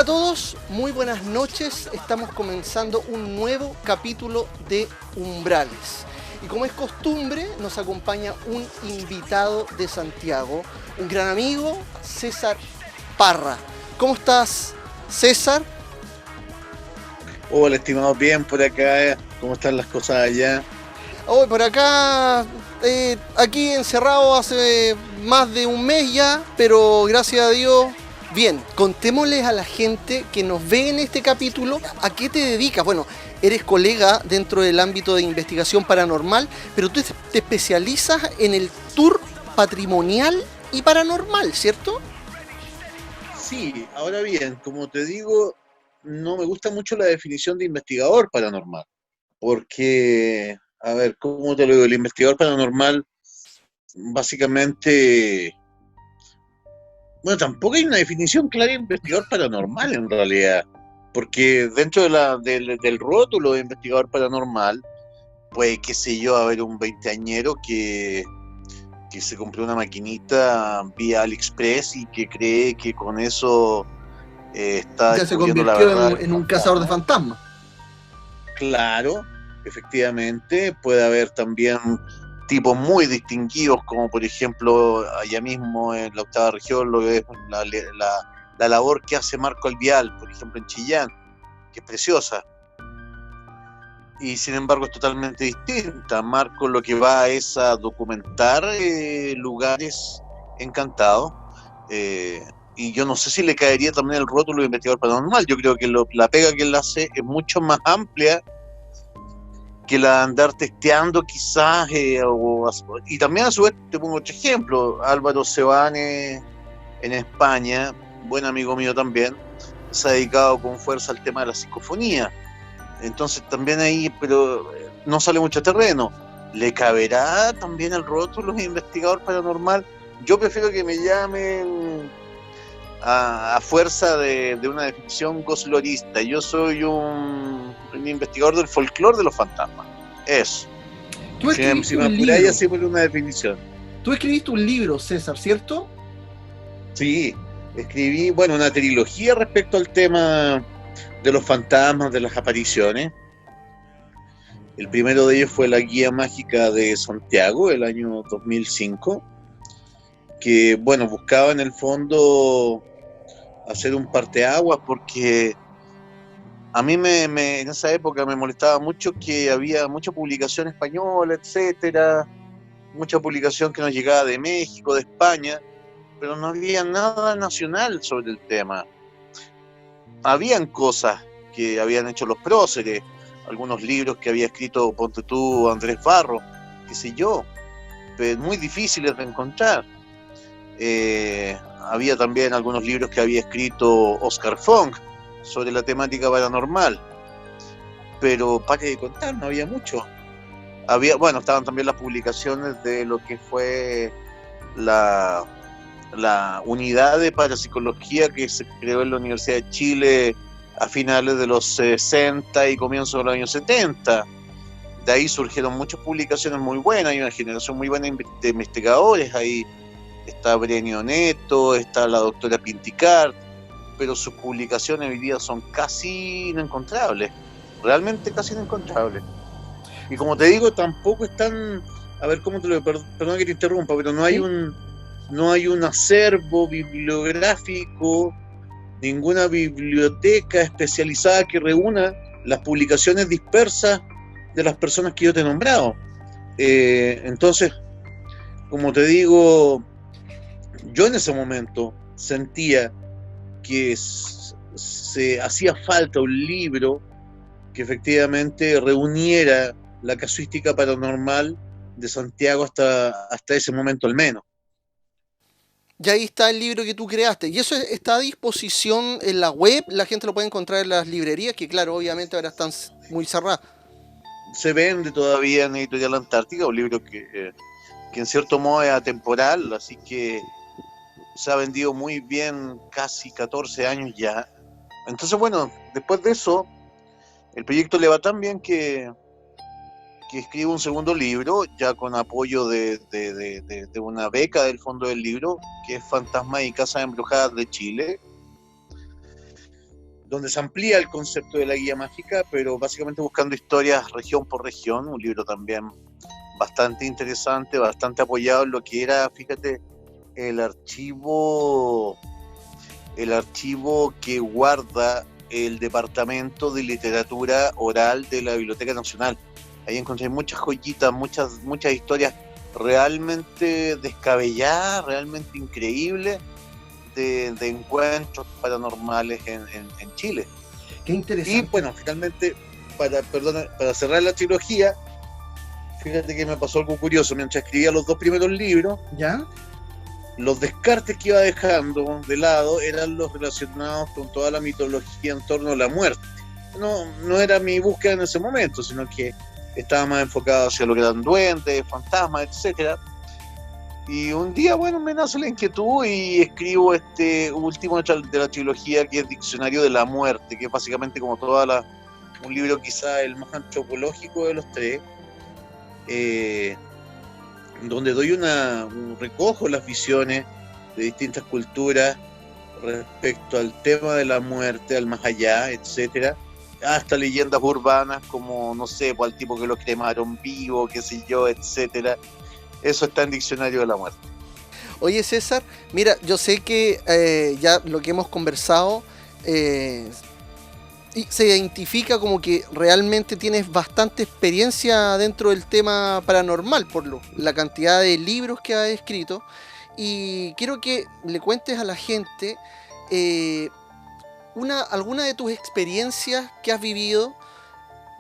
Hola a todos, muy buenas noches. Estamos comenzando un nuevo capítulo de Umbrales. Y como es costumbre, nos acompaña un invitado de Santiago, un gran amigo, César Parra. ¿Cómo estás, César? Hola, estimado, bien por acá. ¿Cómo están las cosas allá? Hoy por acá, aquí encerrado hace más de un mes ya, pero gracias a Dios, bien. Contémosles a la gente que nos ve en este capítulo a qué te dedicas. Bueno, eres colega dentro del ámbito de investigación paranormal, pero tú te especializas en el tour patrimonial y paranormal, ¿cierto? Sí, ahora bien, como te digo, no me gusta mucho la definición de investigador paranormal, porque, a ver, ¿cómo te lo digo? El investigador paranormal, básicamente, bueno, tampoco hay una definición clara de investigador paranormal en realidad, porque dentro del rótulo de investigador paranormal, pues, qué sé yo, haber un veinteañero que se compró una maquinita vía AliExpress y que cree que con eso está Ya se descubriendo la convirtió verdad del en un cazador de fantasma. fantasmas. Claro, efectivamente, puede haber también tipos muy distinguidos, como por ejemplo allá mismo en la octava región, lo que es la labor que hace Marco Alvial, por ejemplo en Chillán, que es preciosa, y sin embargo es totalmente distinta. Marco lo que va es a documentar lugares encantados, eh, y yo no sé si le caería también el rótulo de investigador paranormal. Yo creo que la pega que él hace es mucho más amplia que la de andar testeando quizás, y también a su vez te pongo otro ejemplo. Álvaro Sebane en España, buen amigo mío también, se ha dedicado con fuerza al tema de la psicofonía. Entonces también ahí, pero no sale mucho terreno. ¿Le caberá también el rótulo de investigador paranormal? Yo prefiero que me llamen a fuerza de una definición goslorista. Yo soy un investigador del folclore de los fantasmas. Eso. Tú Si escribiste me un apuráis libro. así por una definición. Tú escribiste un libro, César, ¿cierto? Sí, escribí, bueno, una trilogía respecto al tema de los fantasmas, de las apariciones. El primero de ellos fue la Guía Mágica de Santiago, el año 2005, que, bueno, buscaba en el fondo hacer un parteaguas porque a mí en esa época me molestaba mucho que había mucha publicación española, etcétera, mucha publicación que nos llegaba de México, de España, pero no había nada nacional sobre el tema. Habían cosas que habían hecho los próceres, algunos libros que había escrito, ponte tú, Andrés Barro, qué sé yo, pero muy difíciles de encontrar. Había también algunos libros que había escrito Oscar Funk sobre la temática paranormal, pero para de contar, no había mucho. Había, bueno, estaban también las publicaciones de lo que fue la, la unidad de parapsicología que se creó en la Universidad de Chile a finales de los 60 y comienzos de los años 70. De ahí surgieron muchas publicaciones muy buenas, hay una generación muy buena de investigadores. Ahí está Brenio Neto, está la doctora Pinticart, pero sus publicaciones hoy día son casi inencontrables, realmente casi inencontrables. Y como te digo, tampoco están, a ver cómo te lo, perdón que te interrumpa, pero Sí. no hay un acervo bibliográfico, ninguna biblioteca especializada que reúna las publicaciones dispersas de las personas que yo te he nombrado. Entonces, como te digo, yo en ese momento sentía que se hacía falta un libro que efectivamente reuniera la casuística paranormal de Santiago hasta ese momento al menos. Y ahí está el libro que tú creaste. Y eso está a disposición en la web, la gente lo puede encontrar en las librerías, que claro, obviamente ahora están muy cerradas. Se vende todavía en Editorial Antártica, un libro que en cierto modo es atemporal, así que se ha vendido muy bien casi 14 años ya. Entonces, bueno, después de eso, el proyecto le va tan bien que escribe un segundo libro, ya con apoyo de una beca del Fondo del Libro, que es Fantasmas y Casas Embrujadas de Chile. donde se amplía el concepto de la guía mágica, pero básicamente buscando historias región por región, un libro también bastante interesante, bastante apoyado en lo que era, fíjate, el archivo que guarda el Departamento de Literatura Oral de la Biblioteca Nacional. Ahí encontré muchas joyitas, muchas historias realmente descabelladas, realmente increíbles de encuentros paranormales en Chile. Qué interesante. Y bueno, finalmente, para cerrar la trilogía, fíjate que me pasó algo curioso. Mientras escribía los 2 primeros libros, ¿ya? Los descartes que iba dejando de lado eran los relacionados con toda la mitología en torno a la muerte. No era mi búsqueda en ese momento, sino que estaba más enfocado hacia lo que eran duendes, fantasmas, etcétera. Y un día, bueno, me nace la inquietud y escribo este último de la trilogía, que es Diccionario de la Muerte, que es básicamente como un libro quizá el más antropológico de los 3, donde doy recojo las visiones de distintas culturas respecto al tema de la muerte, al más allá, etcétera, hasta leyendas urbanas como, no sé, al tipo que lo cremaron vivo, qué sé yo, etcétera. Eso está en Diccionario de la Muerte. Oye, César, mira, yo sé que ya lo que hemos conversado y se identifica como que realmente tienes bastante experiencia dentro del tema paranormal por la cantidad de libros que has escrito, y quiero que le cuentes a la gente alguna de tus experiencias que has vivido.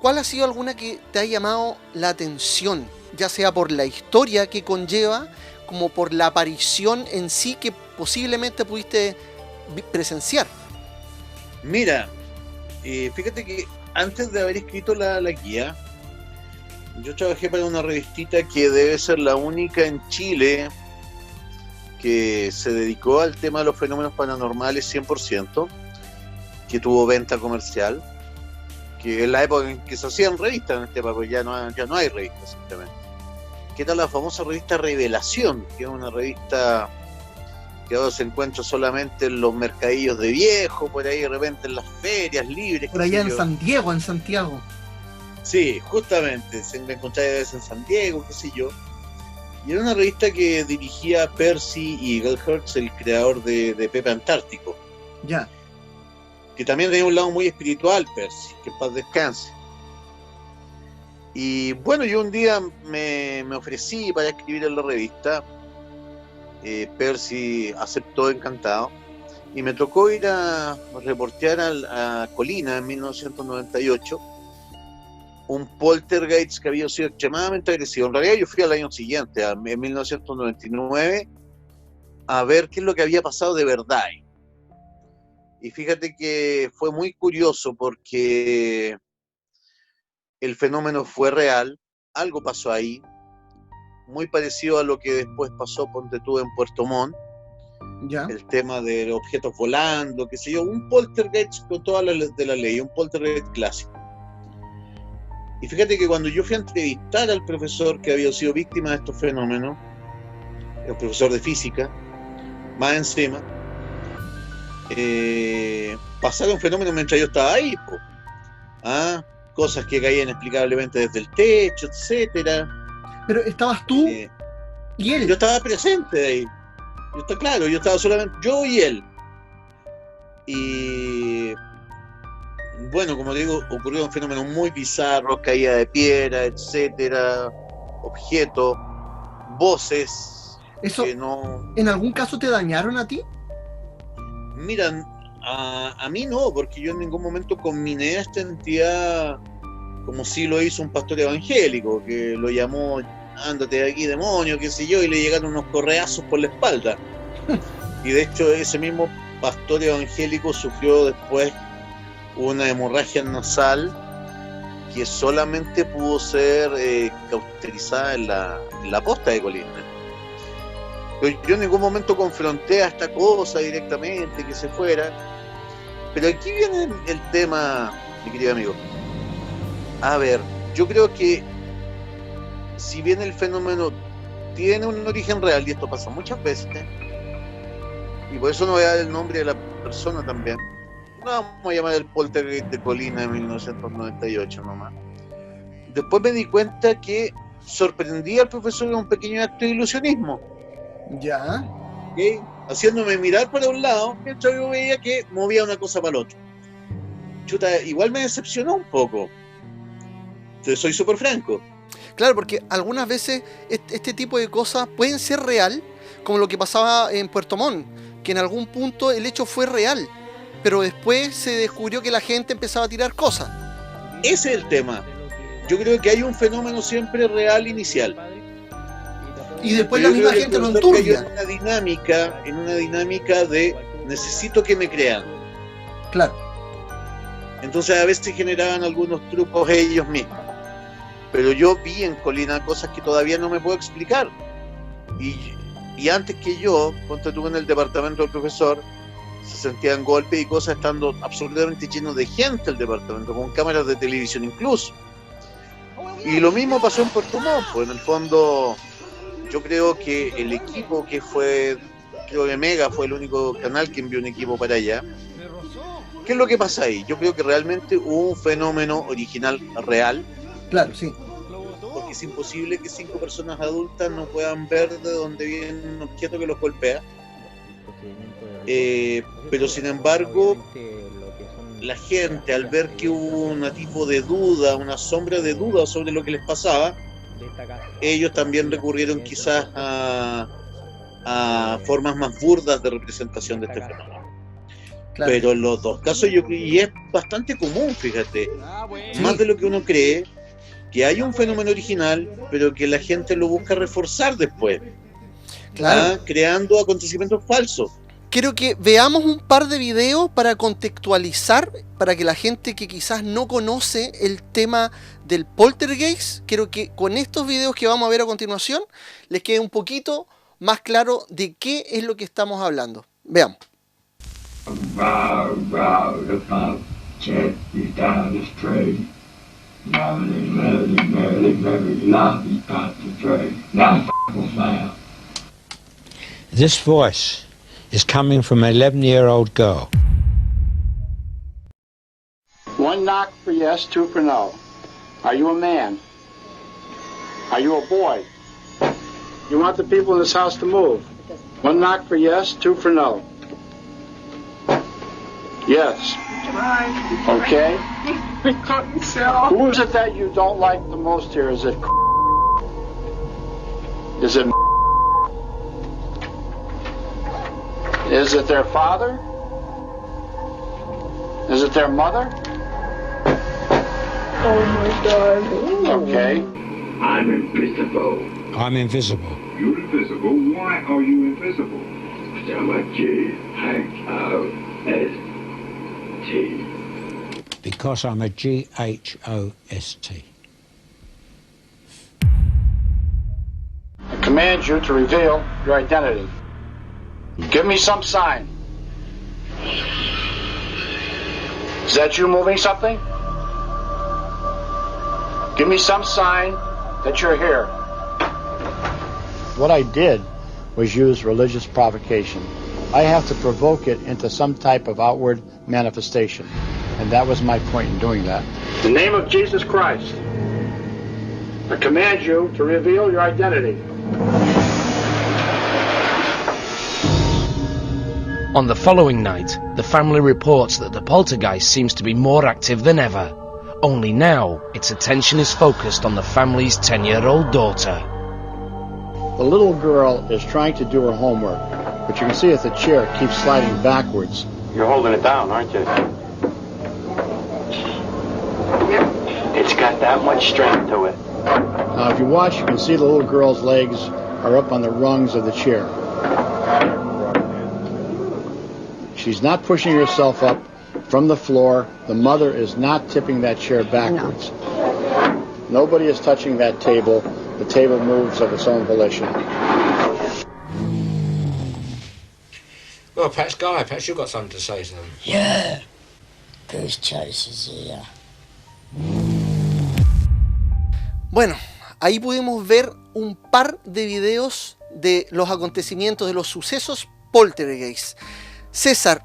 ¿Cuál ha sido alguna que te ha llamado la atención, ya sea por la historia que conlleva, como por la aparición en sí que posiblemente pudiste presenciar? Mira, fíjate que antes de haber escrito la guía, yo trabajé para una revistita que debe ser la única en Chile que se dedicó al tema de los fenómenos paranormales 100%, que tuvo venta comercial, que es la época en que se hacían revistas en este país, ya no hay revistas simplemente. Que era la famosa revista Revelación, que es una revista que ahora se encuentra solamente en los mercadillos de viejo, por ahí de repente en las ferias libres. Por allá en San Diego, en Santiago. Sí, justamente, se encontraba a veces en San Diego, qué sé yo. Y era una revista que dirigía Percy Eaglehertz, el creador de Pepe Antártico. Ya. Que también tenía un lado muy espiritual, Percy, que en paz descanse. Y bueno, yo un día me ofrecí para escribir en la revista. Percy aceptó encantado. Y me tocó ir a reportear a Colina en 1998 un poltergeist que había sido extremadamente agresivo. En realidad yo fui al año siguiente, en 1999, a ver qué es lo que había pasado de verdad. Y fíjate que fue muy curioso porque el fenómeno fue real, algo pasó ahí, muy parecido a lo que después pasó, ponte tú, en Puerto Montt. ¿Ya? El tema de los objetos volando, qué sé yo, un poltergeist con todas las de la ley, un poltergeist clásico. Y fíjate que cuando yo fui a entrevistar al profesor que había sido víctima de estos fenómenos, el profesor de física, más encima, pasaron fenómenos mientras yo estaba ahí, cosas que caían inexplicablemente desde el techo, etcétera. Pero estabas tú y él. Yo estaba presente ahí. Yo estaba solamente yo y él. Y bueno, como digo, ocurrieron fenómenos muy bizarros, caída de piedra, etcétera, objetos, voces. ¿Eso que no... en algún caso te dañaron a ti? Mira, a mí no, porque yo en ningún momento combiné a esta entidad como si lo hizo un pastor evangélico, que lo llamó, ándate de aquí, demonio, qué sé yo, y le llegaron unos correazos por la espalda. Y de hecho ese mismo pastor evangélico sufrió después una hemorragia nasal que solamente pudo ser cauterizada en la posta de Colina. Yo en ningún momento confronté a esta cosa directamente, que se fuera. Pero aquí viene el tema, mi querido amigo. A ver, yo creo que si bien el fenómeno tiene un origen real, y esto pasa muchas veces, y por eso no voy a dar el nombre de la persona también, no vamos a llamar el poltergeist de Colina de 1998 nomás. Después me di cuenta que sorprendía al profesor en un pequeño acto de ilusionismo. Ya. ¿Okay? Haciéndome mirar para un lado mientras yo veía que movía una cosa para el otro. Chuta, igual me decepcionó un poco. Entonces, soy súper franco. Claro, porque algunas veces este tipo de cosas pueden ser real, como lo que pasaba en Puerto Montt, que en algún punto el hecho fue real, pero después se descubrió que la gente empezaba a tirar cosas. Ese es el tema. Yo creo que hay un fenómeno siempre real inicial. Y después la misma gente lo enturbia. En una dinámica de necesito que me crean. Claro. Entonces a veces generaban algunos trucos ellos mismos. Pero yo vi en Colina cosas que todavía no me puedo explicar. Y antes que yo, cuando estuve en el departamento del profesor, se sentían golpes y cosas estando absolutamente lleno de gente el departamento, con cámaras de televisión incluso. Y lo mismo pasó en Puerto Montt, pues en el fondo yo creo que el equipo creo que Mega fue el único canal que envió un equipo para allá. ¿Qué es lo que pasa ahí? Yo creo que realmente hubo un fenómeno original real. Claro, sí. Porque es imposible que 5 personas adultas no puedan ver de dónde viene un objeto que los golpea. Pero sin embargo, la gente, al ver que hubo un tipo de duda, una sombra de duda sobre lo que les pasaba, ellos también recurrieron quizás a formas más burdas de representación de este fenómeno. Claro. Pero en los dos casos yo creo, y es bastante común, fíjate, más de lo que uno cree, que hay un fenómeno original, pero que la gente lo busca reforzar después, claro, creando acontecimientos falsos. Quiero que veamos un par de videos para contextualizar, para que la gente que quizás no conoce el tema del poltergeist, quiero que con estos videos que vamos a ver a continuación, les quede un poquito más claro de qué es lo que estamos hablando. Veamos. This voice is coming from an 11-year-old girl. One knock for yes, two for no. Are you a man? Are you a boy? You want the people in this house to move. One knock for yes, two for no. Yes. Okay. Who is it that you don't like the most here? Is it? Is it? Is it their father? Is it their mother? Oh my God. Okay. I'm invisible. I'm invisible. You're invisible? Why are you invisible? I'm a G-H-O-S-T. Because I'm a G-H-O-S-T. I command you to reveal your identity. Give me some sign. Is that you moving something? Give me some sign that you're here. What I did was use religious provocation. I have to provoke it into some type of outward manifestation. And that was my point in doing that. In the name of Jesus Christ, I command you to reveal your identity. On the following night, the family reports that the poltergeist seems to be more active than ever. Only now, its attention is focused on the family's 10-year-old daughter. The little girl is trying to do her homework, but you can see that the chair keeps sliding backwards. You're holding it down, aren't you? It's got that much strength to it. Now, if you watch, you can see the little girl's legs are up on the rungs of the chair. She's not pushing herself up from the floor. The mother is not tipping that chair backwards. No. Nobody is touching that table. The table moves of its own volition. Well, perhaps, Guy, perhaps you've got something to say to them. Yeah. Goose Chaser's here. Bueno, ahí pudimos ver un par de videos de los acontecimientos, de los sucesos poltergeist. César,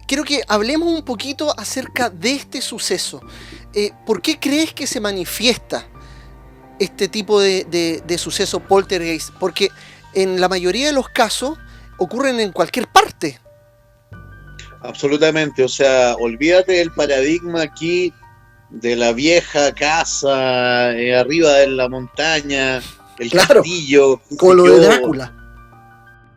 quiero que hablemos un poquito acerca de este suceso. ¿Por qué crees que se manifiesta este tipo de suceso poltergeist? Porque en la mayoría de los casos ocurren en cualquier parte. Absolutamente, o sea, olvídate del paradigma aquí de la vieja casa arriba de la montaña, el castillo, como lo de Drácula.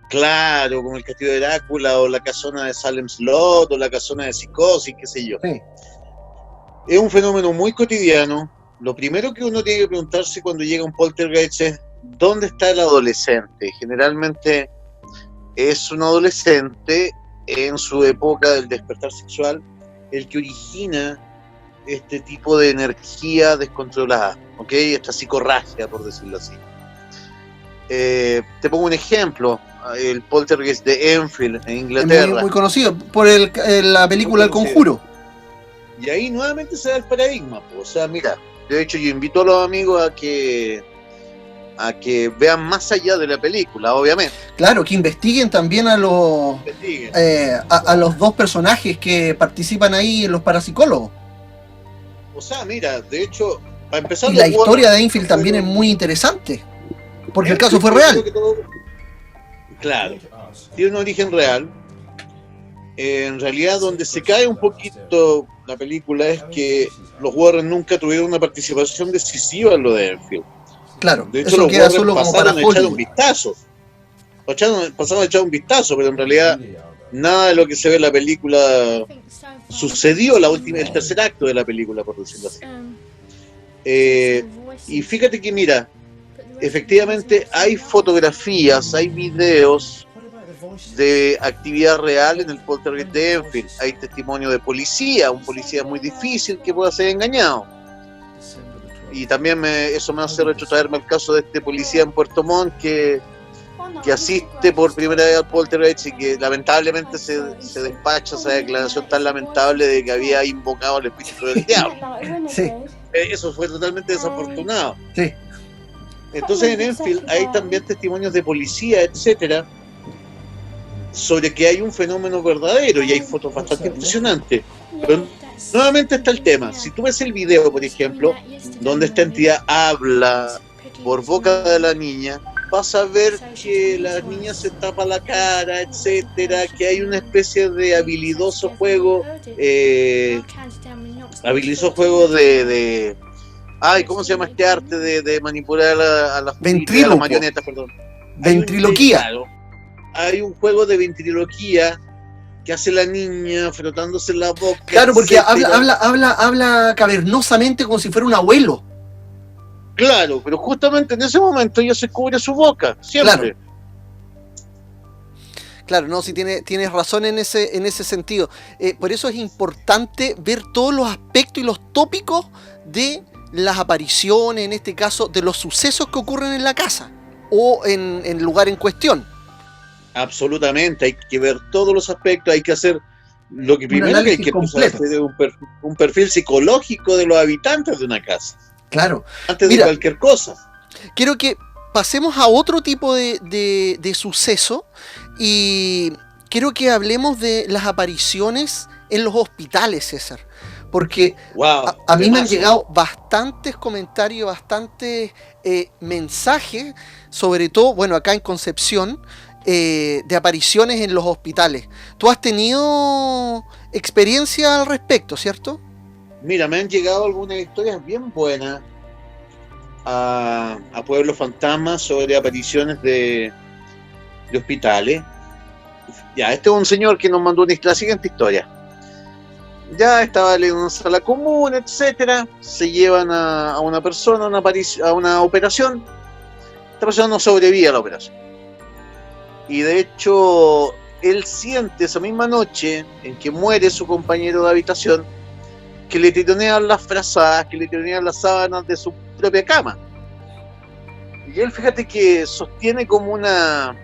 Claro, como el castillo de Drácula o la casona de Salem Slot o la casona de Psicosis, qué sé yo. Sí. Es un fenómeno muy cotidiano. Lo primero que uno tiene que preguntarse cuando llega un poltergeist es ¿dónde está el adolescente? Generalmente es un adolescente en su época del despertar sexual el que origina este tipo de energía descontrolada, ¿ok? Esta psicorragia, por decirlo así. Te pongo un ejemplo, el poltergeist de Enfield en Inglaterra. Es muy conocido por la película El Conjuro. Y ahí nuevamente se da el paradigma, pues. O sea, mira, de hecho yo invito a los amigos a que vean más allá de la película, obviamente. Claro, que investiguen también a los a los dos personajes que participan ahí, los parapsicólogos. O sea, mira, de hecho, para empezar... Y la historia de Enfield también es muy interesante, porque el caso fue real. Claro, tiene un origen real. En realidad, donde se cae un poquito la película es que los Warren nunca tuvieron una participación decisiva en lo de Enfield. Claro, de hecho, eso los queda Warren solo como para pasaron a echar un vistazo. Pasaron a echar un vistazo, pero en realidad nada de lo que se ve en la película sucedió el tercer acto de la película, por decirlo así. Y fíjate que, mira, efectivamente hay fotografías, hay videos de actividad real en el poltergeist de Enfield. Hay testimonio de policía, un policía muy difícil que pueda ser engañado. Y también eso me hace retrotraerme al caso de este policía en Puerto Montt que asiste por primera vez al poltergeist y que lamentablemente se despacha esa declaración tan lamentable de que había invocado al espíritu del diablo. Sí. Eso fue totalmente desafortunado. Sí. Entonces en Enfield hay también testimonios de policía, etcétera, sobre que hay un fenómeno verdadero y hay fotos bastante impresionantes. Pero nuevamente está el tema. Si tú ves el video, por ejemplo, donde esta entidad habla por boca de la niña, vas a ver que la niña se tapa la cara, etcétera, que hay una especie de habilidoso juego de ay, ¿cómo se llama este arte de manipular a la marioneta, perdón? Ventriloquía. Hay un juego de ventriloquía que hace la niña frotándose la boca. Claro, porque habla cavernosamente como si fuera un abuelo. Claro, pero justamente en ese momento ella se cubre su boca, siempre. Claro, no, sí tienes razón en ese sentido. Por eso es importante ver todos los aspectos y los tópicos de las apariciones, en este caso, de los sucesos que ocurren en la casa o en el lugar en cuestión. Absolutamente, hay que ver todos los aspectos, hay que hacer lo que primero que hay que empezar a hacer es un perfil psicológico de los habitantes de una casa. Claro. Antes de cualquier cosa. Quiero que pasemos a otro tipo de suceso y quiero que hablemos de las apariciones en los hospitales, César. Porque a mí me han llegado bastantes comentarios, bastantes mensajes, sobre todo, bueno, acá en Concepción, de apariciones en los hospitales. ¿Tú has tenido experiencia al respecto, cierto? Mira, me han llegado algunas historias bien buenas a Pueblo Fantasma sobre apariciones de hospitales. Ya, este es un señor que nos mandó la siguiente historia. Ya estaba en una sala común, etcétera. Se llevan a una persona a una operación. Esta persona no sobrevive a la operación. Y de hecho, él siente esa misma noche en que muere su compañero de habitación que le tironean las frazadas, que le tironean las sábanas de su propia cama. Y él, fíjate que sostiene como una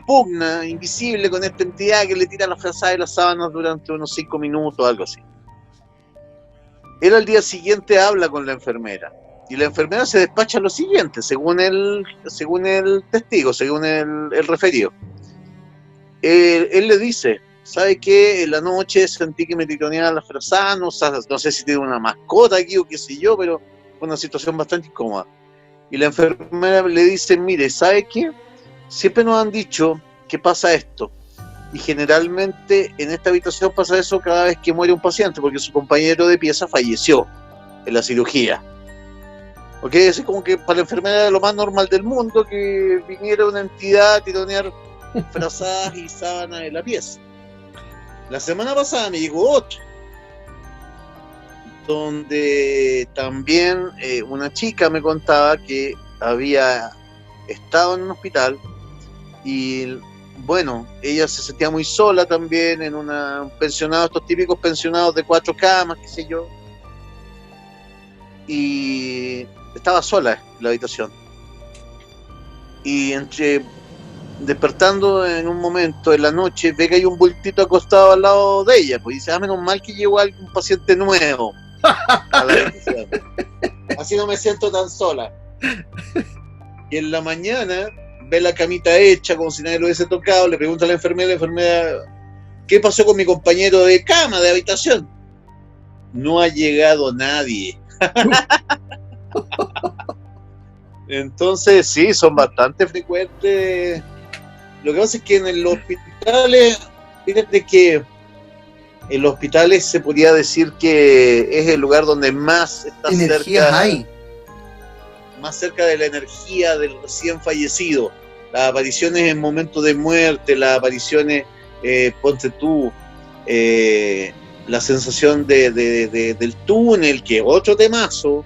pugna invisible con esta entidad que le tira las frazadas y las sábanas durante unos 5 minutos, algo así. Él al día siguiente habla con la enfermera. Y la enfermera se despacha lo siguiente, según el testigo, según el referido. él le dice, ¿sabe qué? En la noche sentí que me tironeaban las frazadas, no sé si tiene una mascota aquí o qué sé yo, pero fue una situación bastante incómoda. Y la enfermera le dice, mire, ¿sabe qué? Siempre nos han dicho que pasa esto. Y generalmente en esta habitación pasa eso cada vez que muere un paciente, porque su compañero de pieza falleció en la cirugía. ¿Ok? Es como que para la enfermera era lo más normal del mundo que viniera una entidad a tironear frazadas y sábanas en la pieza. La semana pasada me llegó otra, donde también una chica me contaba que había estado en un hospital y bueno, ella se sentía muy sola también en un pensionado, estos típicos pensionados de 4 camas, qué sé yo, y estaba sola en la habitación. Y despertando en un momento en la noche, ve que hay un bultito acostado al lado de ella, pues dice, menos mal que llegó un paciente nuevo a la habitación. Así no me siento tan sola. Y en la mañana ve la camita hecha como si nadie lo hubiese tocado, le pregunta a la enfermera, ¿qué pasó con mi compañero de cama, de habitación? No ha llegado nadie. Entonces sí, son bastante frecuentes. Lo que pasa es que en los hospitales, fíjate que en los hospitales se podría decir que es el lugar donde más está más cerca de la energía del recién fallecido. Las apariciones en momentos de muerte, las apariciones, ponte tú, la sensación del túnel, que es otro temazo,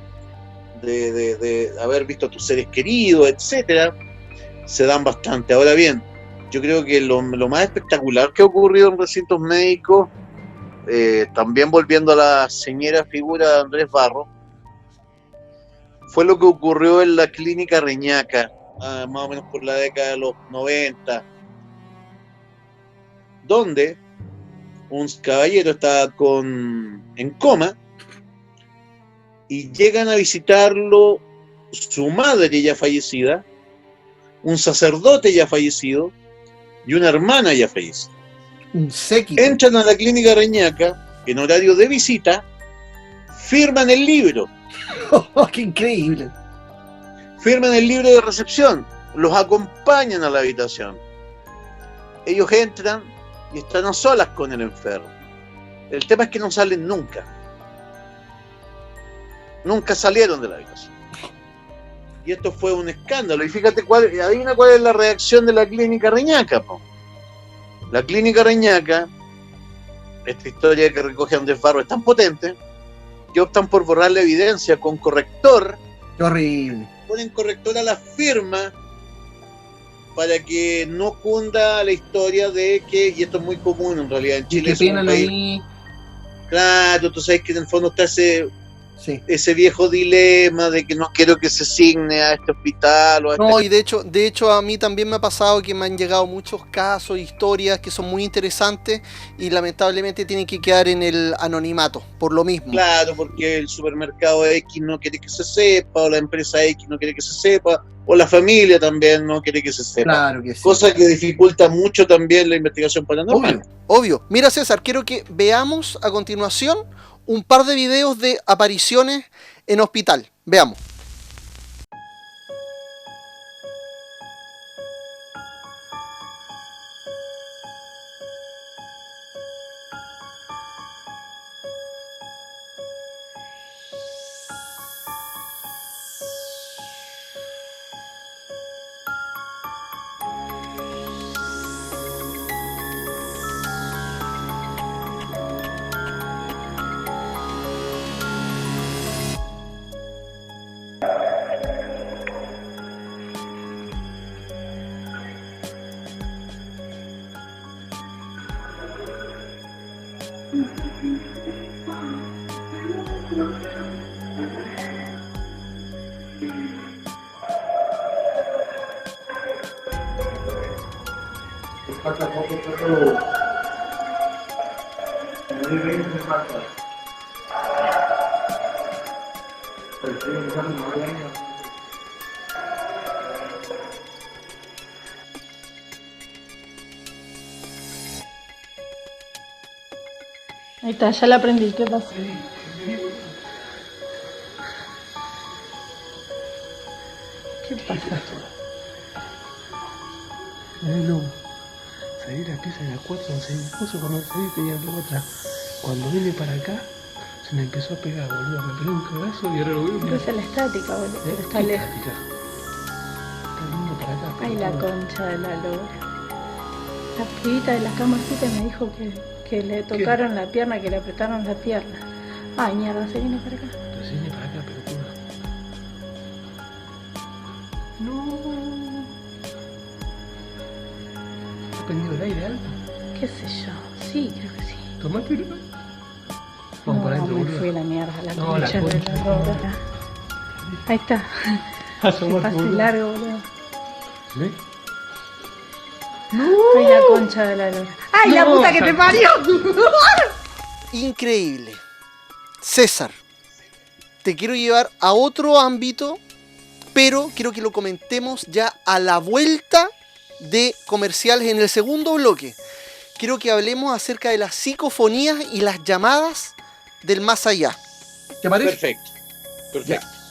de haber visto a tus seres queridos, etcétera, se dan bastante. Ahora bien, yo creo que lo más espectacular que ha ocurrido en recintos médicos, también volviendo a la señera figura de Andrés Barro, fue lo que ocurrió en la clínica Reñaca, más o menos por la década de los 90, donde un caballero estaba en coma y llegan a visitarlo su madre ya fallecida, un sacerdote ya fallecido y una hermana ya fallecida. Un séquito. Entran a la clínica Reñaca en horario de visita, firman el libro. Oh, ¡qué increíble! Firman el libro de recepción, los acompañan a la habitación. Ellos entran y están a solas con el enfermo. El tema es que no salen nunca. Nunca salieron de la habitación. Y esto fue un escándalo. Y fíjate adivina cuál es la reacción de la clínica Reñaca, po. La clínica Reñaca, esta historia que recoge Andrés Barro es tan potente que optan por borrar la evidencia con corrector. ¡Qué horrible! Ponen corrector a la firma para que no cunda la historia de que, y esto es muy común en realidad en Chile, ¿Qué pena ahí? Claro, tú sabes que en el fondo está ese viejo dilema de que no quiero que se asigne a este hospital o a No, y de hecho a mí también me ha pasado que me han llegado muchos casos, historias que son muy interesantes y lamentablemente tienen que quedar en el anonimato, por lo mismo. Claro, porque el supermercado X no quiere que se sepa, o la empresa X no quiere que se sepa, o la familia también no quiere que se sepa. Claro que sí. Cosa que dificulta mucho también la investigación paranormal. Obvio. Mira, César, quiero que veamos a continuación un par de videos de apariciones en hospital. Veamos. Ahí está, ya la aprendí. ¿Qué pasa? ¿Qué pasa? No, salí de la pieza de las 4, cuando salí tenía la otra. Cuando vine para acá, se me empezó a pegar, boludo. Me pegué un cagazo y ahora lo veo. Pero es la estática, boludo. Está ¿Qué lejos. estática? Está viniendo para acá. Ay, la concha de la lora. La pibita de la camarcita me dijo que le tocaron la pierna, que le apretaron la pierna. Ay, mierda, se viene para acá. Pero se viene para acá, pelotuda. No. ¿Está prendido el aire alto? ¿Qué sé yo? Sí, creo que sí. Tomátelo. Vamos para adentro, me boludo. fui a la mierda, la No, concha la de concha. la lora. Ahí está. Asomate, Se pase boludo. largo, boludo. ¿Ves? Ay, la concha de la lora. ¡Ay, la No, puta que te parió! Increíble. César, te quiero llevar a otro ámbito, pero quiero que lo comentemos ya a la vuelta de comerciales en el segundo bloque. Quiero que hablemos acerca de las psicofonías y las llamadas del más allá. ¿Te parece? Perfecto. Perfecto. Ya.